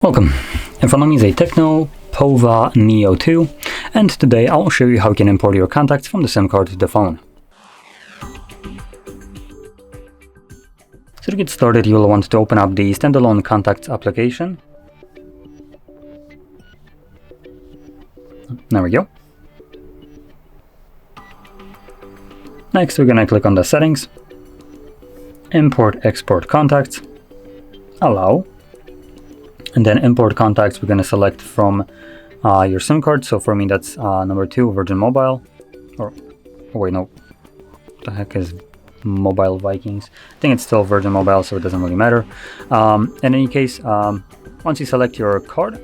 Welcome. In front of me is a TECNO Pova Neo 2, and today I'll show you how you can import your contacts from the SIM card to the phone. So to get started, you'll want to open up the standalone contacts application. There we go. Next, we're going to click on the settings, import export contacts, allow. And then import contacts, we're going to select from your SIM card. So for me, that's number 2, Virgin Mobile. Or, oh wait, no. What the heck is Mobile Vikings? I think it's still Virgin Mobile, so it doesn't really matter. In any case, once you select your card,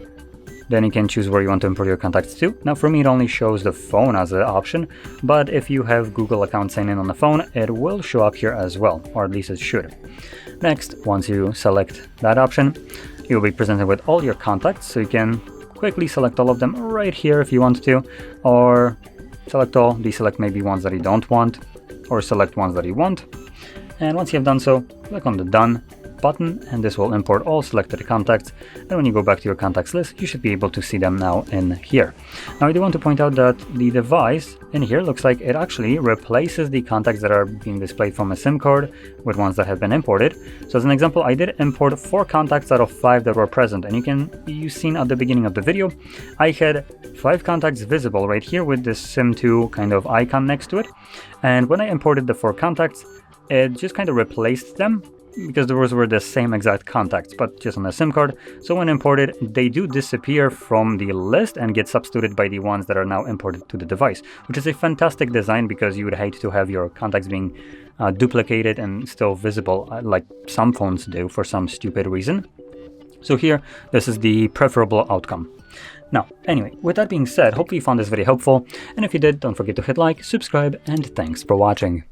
then you can choose where you want to import your contacts to. Now for me, it only shows the phone as an option, but if you have Google account signed in on the phone, it will show up here as well, or at least it should. Next, once you select that option, you'll be presented with all your contacts, so you can quickly select all of them right here if you want to, or select all, deselect maybe ones that you don't want, or select ones that you want. And once you have done so, click on the Done button, and this will import all selected contacts. And when you go back to your contacts list, you should be able to see them now in here. Now I do want to point out that the device in here looks like it actually replaces the contacts that are being displayed from a SIM card with ones that have been imported. So as an example, I did import 4 contacts out of 5 that were present, and you've seen at the beginning of the video, I had 5 contacts visible right here with this SIM2 kind of icon next to it. And when I imported the 4 contacts, it just kind of replaced them, because those were the same exact contacts, but just on a SIM card. So when imported, they do disappear from the list and get substituted by the ones that are now imported to the device, which is a fantastic design, because you would hate to have your contacts being duplicated and still visible, like some phones do for some stupid reason. So here, this is the preferable outcome. Now, anyway, with that being said, hopefully you found this video helpful, and if you did, don't forget to hit like, subscribe, and thanks for watching.